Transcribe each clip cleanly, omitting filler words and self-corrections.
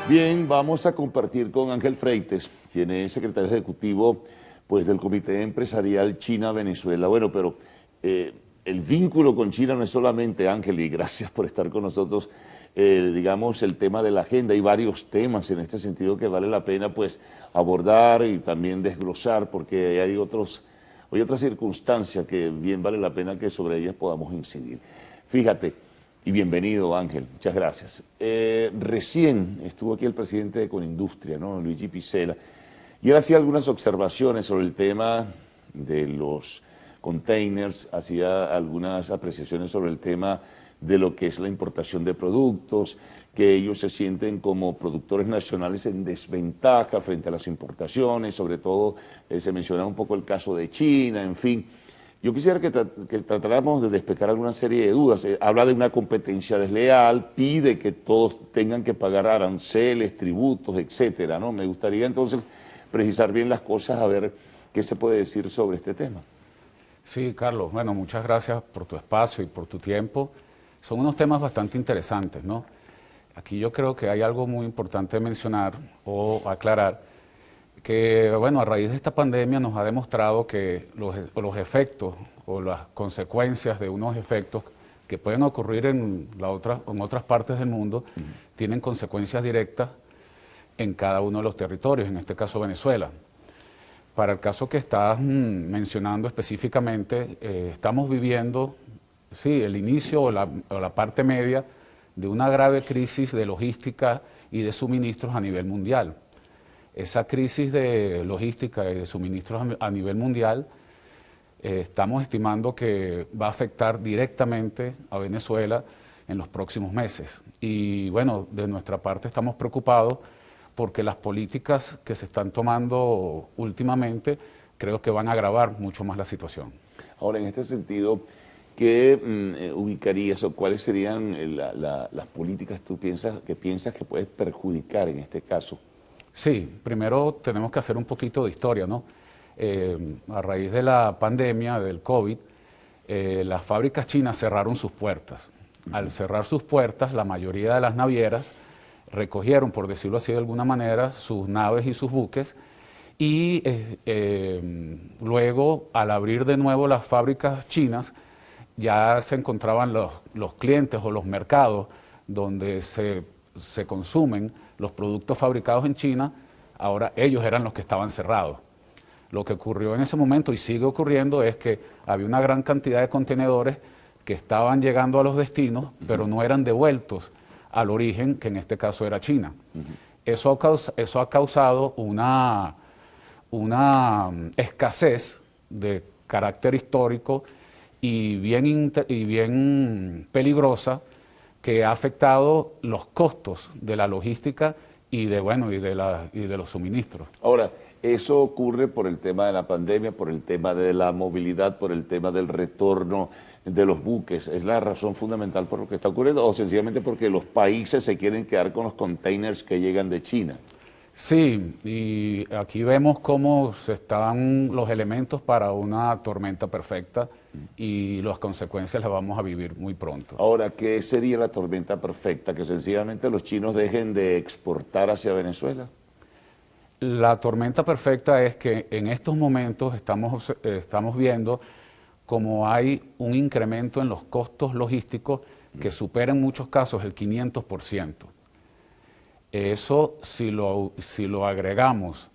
Bien, vamos a compartir con Ángel Freites, quien es secretario ejecutivo pues, del Comité Empresarial China-Venezuela. Bueno, pero el vínculo con China no es solamente, Ángel, y gracias por estar con nosotros, digamos, el tema de la agenda. Hay varios temas en este sentido que vale la pena pues, abordar y también desglosar, porque hay otras circunstancias que bien vale la pena que sobre ellas podamos incidir. Fíjate, y bienvenido, Ángel, muchas gracias. Recién estuvo aquí el presidente de Conindustria, ¿no? Luigi Piccella, y él hacía algunas observaciones sobre el tema de los containers, hacía algunas apreciaciones sobre el tema de lo que es la importación de productos, que ellos se sienten como productores nacionales en desventaja frente a las importaciones, sobre todo se mencionaba un poco el caso de China, en fin. Yo quisiera que tratáramos de despejar alguna serie de dudas. Habla de una competencia desleal, pide que todos tengan que pagar aranceles, tributos, etcétera, ¿no? Me gustaría entonces precisar bien las cosas, a ver qué se puede decir sobre este tema. Sí, Carlos, bueno, muchas gracias por tu espacio y por tu tiempo. Son unos temas bastante interesantes, ¿no? Aquí yo creo que hay algo muy importante mencionar o aclarar, que bueno, a raíz de esta pandemia nos ha demostrado que los efectos o las consecuencias de unos efectos que pueden ocurrir en otras partes del mundo tienen consecuencias directas en cada uno de los territorios, en este caso Venezuela. Para el caso que estás mencionando específicamente, estamos viviendo, sí, el inicio o la parte media de una grave crisis de logística y de suministros a nivel mundial. Esa crisis de logística y de suministros a nivel mundial, estamos estimando que va a afectar directamente a Venezuela en los próximos meses. Y bueno, de nuestra parte estamos preocupados porque las políticas que se están tomando últimamente creo que van a agravar mucho más la situación. Ahora, en este sentido, ¿qué ubicarías o cuáles serían las políticas que piensas que puedes perjudicar en este caso? Sí, primero tenemos que hacer un poquito de historia, ¿no? A raíz de la pandemia del COVID, las fábricas chinas cerraron sus puertas. Al cerrar sus puertas, la mayoría de las navieras recogieron, por decirlo así de alguna manera, sus naves y sus buques y luego, al abrir de nuevo las fábricas chinas, ya se encontraban los clientes o los mercados donde se consumen los productos fabricados en China, ahora ellos eran los que estaban cerrados. Lo que ocurrió en ese momento y sigue ocurriendo es que había una gran cantidad de contenedores que estaban llegando a los destinos, pero no eran devueltos al origen, que en este caso era China. Eso ha causado una escasez de carácter histórico y bien peligrosa, que ha afectado los costos de la logística y de los suministros. Ahora, eso ocurre por el tema de la pandemia, por el tema de la movilidad, por el tema del retorno de los buques. ¿Es la razón fundamental por lo que está ocurriendo o sencillamente porque los países se quieren quedar con los containers que llegan de China? Sí, y aquí vemos cómo se están los elementos para una tormenta perfecta y las consecuencias las vamos a vivir muy pronto. Ahora, ¿qué sería la tormenta perfecta? ¿Que sencillamente los chinos dejen de exportar hacia Venezuela? La tormenta perfecta es que en estos momentos estamos viendo como hay un incremento en los costos logísticos que supera en muchos casos el 500%. Eso, si lo agregamos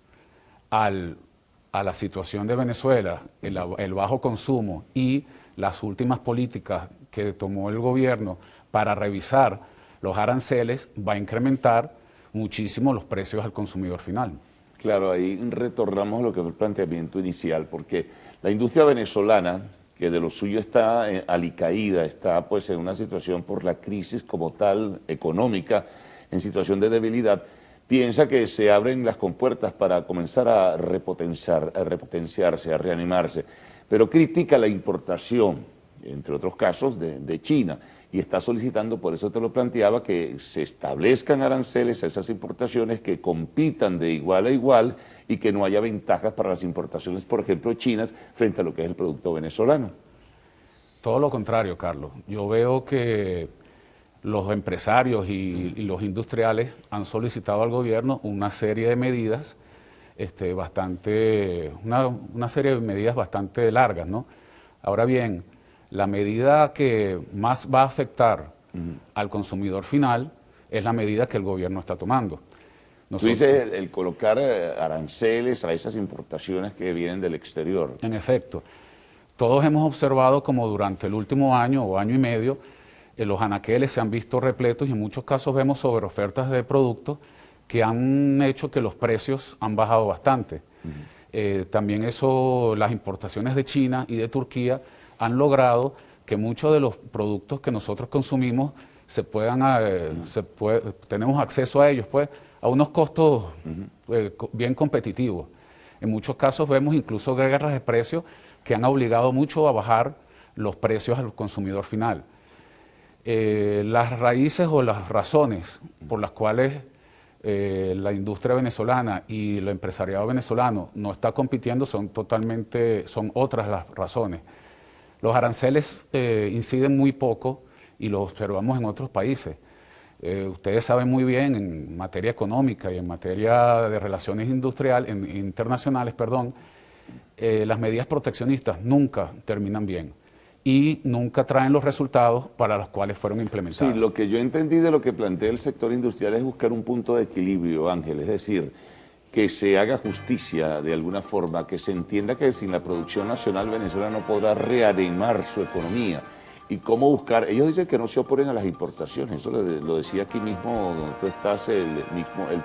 a la situación de Venezuela, el bajo consumo y las últimas políticas que tomó el gobierno para revisar los aranceles, va a incrementar muchísimo los precios al consumidor final. Claro, ahí retornamos a lo que fue el planteamiento inicial, porque la industria venezolana, que de lo suyo está alicaída, está pues en una situación por la crisis como tal económica, en situación de debilidad, piensa que se abren las compuertas para comenzar a repotenciarse, a reanimarse, pero critica la importación, entre otros casos, de China, y está solicitando, por eso te lo planteaba, que se establezcan aranceles a esas importaciones que compitan de igual a igual y que no haya ventajas para las importaciones, por ejemplo, chinas, frente a lo que es el producto venezolano. Todo lo contrario, Carlos. Yo veo que los empresarios y los industriales han solicitado al gobierno una serie de medidas, una serie de medidas bastante largas, ¿no? Ahora bien, la medida que más va a afectar al consumidor final es la medida que el gobierno está tomando. Tú dices el colocar aranceles a esas importaciones que vienen del exterior. En efecto, todos hemos observado como durante el último año o año y medio, los anaqueles se han visto repletos y en muchos casos vemos sobreofertas de productos que han hecho que los precios han bajado bastante. También las importaciones de China y de Turquía han logrado que muchos de los productos que nosotros consumimos tenemos acceso a ellos pues, a unos costos bien competitivos. En muchos casos vemos incluso guerras de precios que han obligado mucho a bajar los precios al consumidor final. Las raíces o las razones por las cuales la industria venezolana y el empresariado venezolano no está compitiendo son otras las razones. Los aranceles inciden muy poco y lo observamos en otros países. Ustedes saben muy bien en materia económica y en materia de relaciones internacionales, las medidas proteccionistas nunca terminan bien y nunca traen los resultados para los cuales fueron implementadas. Sí, lo que yo entendí de lo que plantea el sector industrial es buscar un punto de equilibrio, Ángel, es decir, que se haga justicia de alguna forma, que se entienda que sin la producción nacional Venezuela no podrá reanimar su economía. ¿Y cómo buscar? Ellos dicen que no se oponen a las importaciones, eso lo decía aquí mismo donde tú estás, el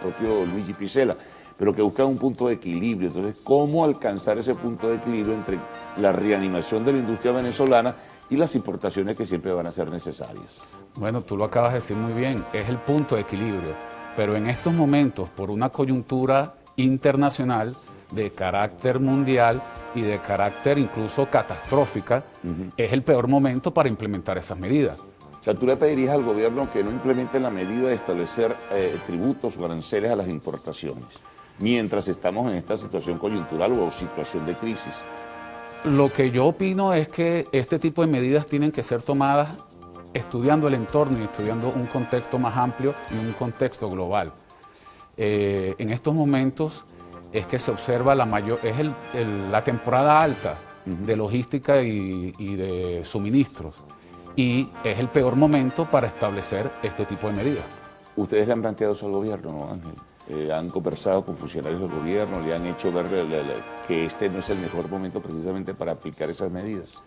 propio Luigi Picella, pero que buscan un punto de equilibrio. Entonces, ¿cómo alcanzar ese punto de equilibrio entre la reanimación de la industria venezolana y las importaciones que siempre van a ser necesarias? Bueno, tú lo acabas de decir muy bien, es el punto de equilibrio, pero en estos momentos, por una coyuntura internacional de carácter mundial y de carácter incluso catastrófica, es el peor momento para implementar esas medidas. O sea, tú le pedirías al gobierno que no implemente la medida de establecer tributos o aranceles a las importaciones, mientras estamos en esta situación coyuntural o situación de crisis. Lo que yo opino es que este tipo de medidas tienen que ser tomadas estudiando el entorno y estudiando un contexto más amplio y un contexto global. En estos momentos es que se observa la temporada alta de logística y de suministros y es el peor momento para establecer este tipo de medidas. Ustedes le han planteado eso al gobierno, ¿no, Ángel? Han conversado con funcionarios del gobierno, le han hecho ver que este no es el mejor momento precisamente para aplicar esas medidas.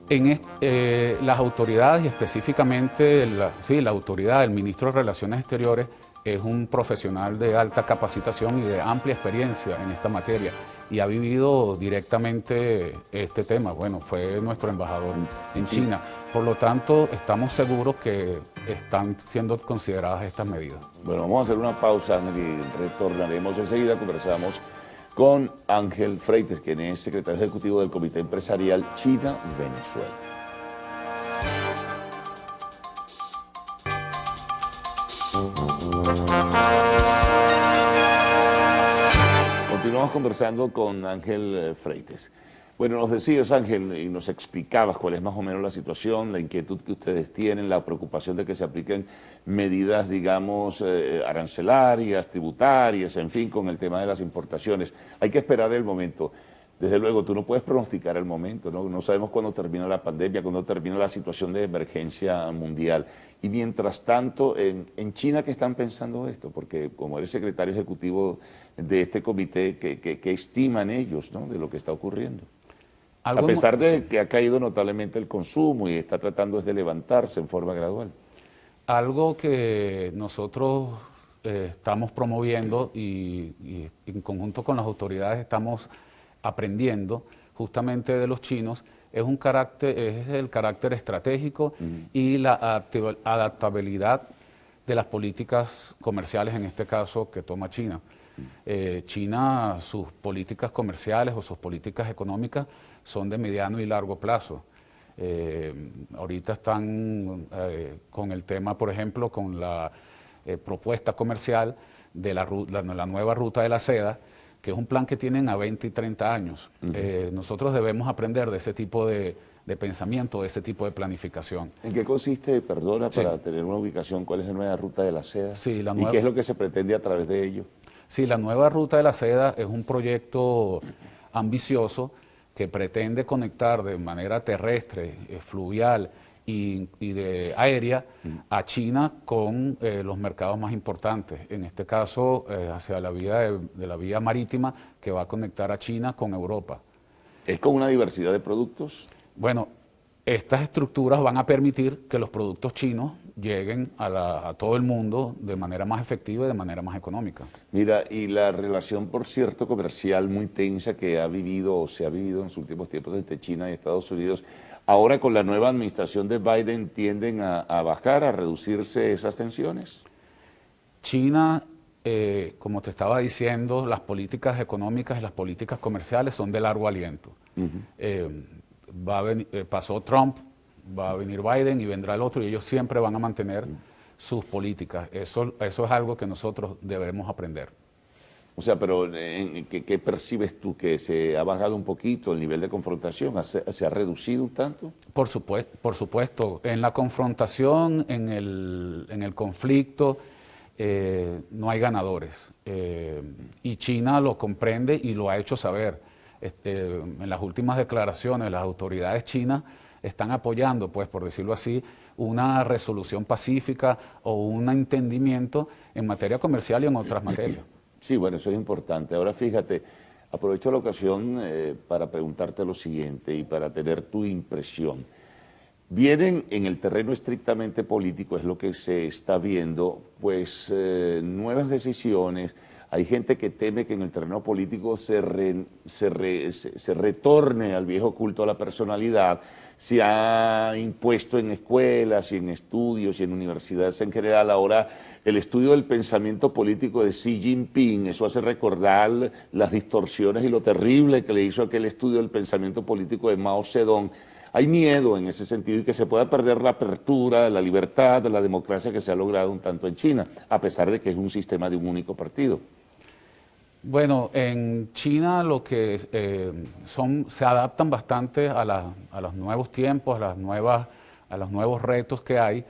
Las autoridades y específicamente la autoridad, el ministro de Relaciones Exteriores, es un profesional de alta capacitación y de amplia experiencia en esta materia y ha vivido directamente este tema. Bueno, fue nuestro embajador en China. Por lo tanto, estamos seguros que están siendo consideradas estas medidas. Bueno, vamos a hacer una pausa y retornaremos enseguida. Conversamos con Ángel Freites, quien es secretario ejecutivo del Comité Empresarial China-Venezuela. Continuamos conversando con Ángel Freites. Bueno, nos decías, Ángel, y nos explicabas cuál es más o menos la situación, la inquietud que ustedes tienen, la preocupación de que se apliquen medidas, digamos, arancelarias, tributarias, en fin, con el tema de las importaciones. Hay que esperar el momento. Desde luego, tú no puedes pronosticar el momento, ¿no? No sabemos cuándo termina la pandemia, cuándo termina la situación de emergencia mundial. Y mientras tanto, en China, ¿qué están pensando esto? Porque como eres secretario ejecutivo de este comité, ¿qué estiman ellos, ¿no?, de lo que está ocurriendo? A pesar de que ha caído notablemente el consumo y está tratando de levantarse en forma gradual. Algo que nosotros estamos promoviendo y en conjunto con las autoridades estamos aprendiendo justamente de los chinos es el carácter estratégico y la adaptabilidad de las políticas comerciales, en este caso que toma China. China, sus políticas comerciales o sus políticas económicas son de mediano y largo plazo. Ahorita están con el tema, por ejemplo, con la propuesta comercial de la nueva ruta de la seda, que es un plan que tienen a 20 y 30 años. Nosotros debemos aprender de ese tipo de de pensamiento, de ese tipo de planificación. ¿En qué consiste, perdona, para tener una ubicación, cuál es la nueva ruta de la seda? Sí, ¿Y qué es lo que se pretende a través de ello? Sí, la nueva ruta de la seda es un proyecto ambicioso que pretende conectar de manera terrestre, fluvial y de aérea a China con los mercados más importantes. En este caso, hacia la vía de la vía marítima que va a conectar a China con Europa. ¿Es con una diversidad de productos? Bueno, estas estructuras van a permitir que los productos chinos lleguen a todo el mundo de manera más efectiva y de manera más económica. Mira, y la relación, por cierto, comercial muy tensa que ha vivido o se ha vivido en los últimos tiempos entre China y Estados Unidos, ahora con la nueva administración de Biden, ¿tienden a bajar, a reducirse esas tensiones? China, como te estaba diciendo, las políticas económicas y las políticas comerciales son de largo aliento. Pasó Trump, va a venir Biden y vendrá el otro, y ellos siempre van a mantener sus políticas. Eso es algo que nosotros deberemos aprender. O sea, pero ¿qué percibes tú? ¿Que se ha bajado un poquito el nivel de confrontación? ¿Se ha reducido un tanto? Por supuesto. En la confrontación, en el conflicto, no hay ganadores. Y China lo comprende y lo ha hecho saber. En las últimas declaraciones, las autoridades chinas están apoyando, pues, por decirlo así, una resolución pacífica o un entendimiento en materia comercial y en otras materias. Sí, bueno, eso es importante. Ahora fíjate, aprovecho la ocasión para preguntarte lo siguiente y para tener tu impresión. Vienen en el terreno estrictamente político, es lo que se está viendo, pues nuevas decisiones. Hay gente que teme que en el terreno político se retorne al viejo culto a la personalidad. Se ha impuesto en escuelas y en estudios y en universidades en general ahora el estudio del pensamiento político de Xi Jinping. Eso hace recordar las distorsiones y lo terrible que le hizo aquel estudio del pensamiento político de Mao Zedong. Hay miedo en ese sentido y que se pueda perder la apertura, la libertad, la democracia que se ha logrado un tanto en China, a pesar de que es un sistema de un único partido. Bueno, en China lo que se adaptan bastante a los nuevos tiempos, a los nuevos retos que hay,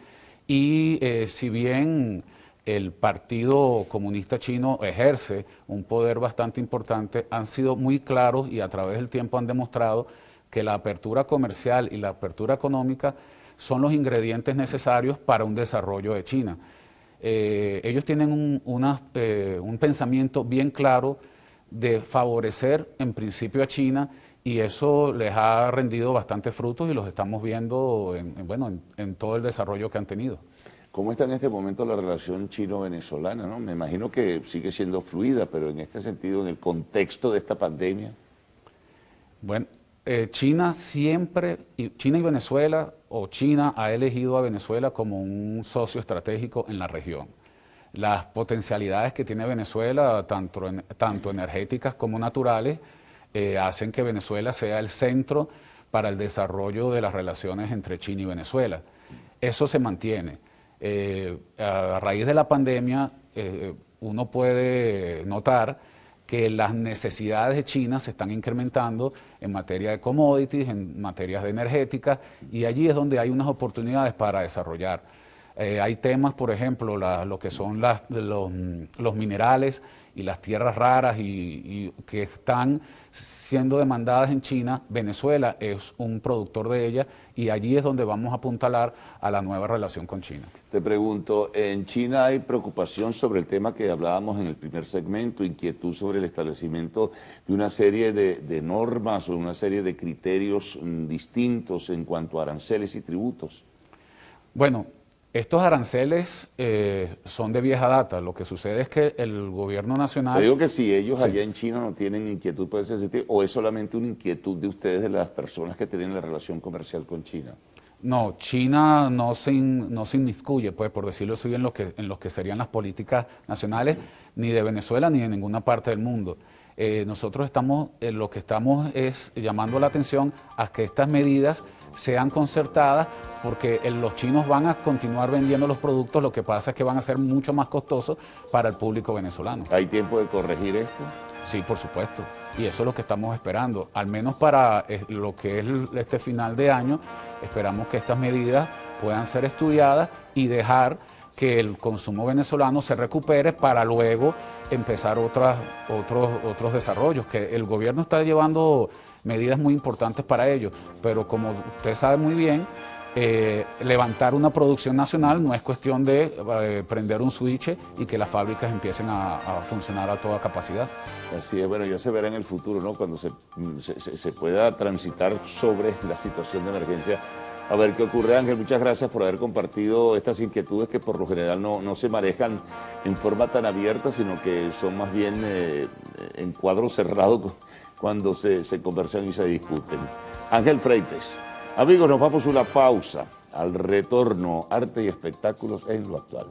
y si bien el Partido Comunista Chino ejerce un poder bastante importante, han sido muy claros y a través del tiempo han demostrado que la apertura comercial y la apertura económica son los ingredientes necesarios para un desarrollo de China. Ellos tienen un pensamiento bien claro de favorecer en principio a China y eso les ha rendido bastantes frutos y los estamos viendo en todo el desarrollo que han tenido. ¿Cómo está en este momento la relación chino-venezolana, no? Me imagino que sigue siendo fluida, pero en este sentido, en el contexto de esta pandemia. Bueno, China y Venezuela, o China ha elegido a Venezuela como un socio estratégico en la región. Las potencialidades que tiene Venezuela, tanto energéticas como naturales, hacen que Venezuela sea el centro para el desarrollo de las relaciones entre China y Venezuela. Eso se mantiene. A raíz de la pandemia, uno puede notar que las necesidades de China se están incrementando en materia de commodities, en materias de energética, y allí es donde hay unas oportunidades para desarrollar. Hay temas, por ejemplo, lo que son los minerales y las tierras raras y que están siendo demandadas en China. Venezuela es un productor de ellas y allí es donde vamos a apuntalar a la nueva relación con China. Te pregunto, ¿en China hay preocupación sobre el tema que hablábamos en el primer segmento, inquietud sobre el establecimiento de una serie de normas o una serie de criterios distintos en cuanto a aranceles y tributos? Bueno, estos aranceles son de vieja data. Lo que sucede es que el gobierno nacional... Te digo que si ellos allá en China no tienen inquietud por ese sentido, o es solamente una inquietud de ustedes, de las personas que tienen la relación comercial con China. No, China no se inmiscuye, pues, por decirlo así, en lo que serían las políticas nacionales, ni de Venezuela ni de ninguna parte del mundo. Nosotros lo que estamos es llamando la atención a que estas medidas sean concertadas, porque los chinos van a continuar vendiendo los productos, lo que pasa es que van a ser mucho más costosos para el público venezolano. ¿Hay tiempo de corregir esto? Sí, por supuesto, y eso es lo que estamos esperando, al menos para lo que es este final de año. Esperamos que estas medidas puedan ser estudiadas y dejar que el consumo venezolano se recupere para luego empezar otros desarrollos, que el gobierno está llevando medidas muy importantes para ello, pero como usted sabe muy bien, levantar una producción nacional no es cuestión de prender un switch y que las fábricas empiecen a funcionar a toda capacidad. Así es, bueno, ya se verá en el futuro, ¿no? Cuando se pueda transitar sobre la situación de emergencia. A ver qué ocurre. Ángel, muchas gracias por haber compartido estas inquietudes que por lo general no se manejan en forma tan abierta, sino que son más bien en cuadro cerrado cuando se conversan y se discuten. Ángel Freites. Amigos, nos vamos a una pausa. Al retorno, arte y espectáculos en lo actual.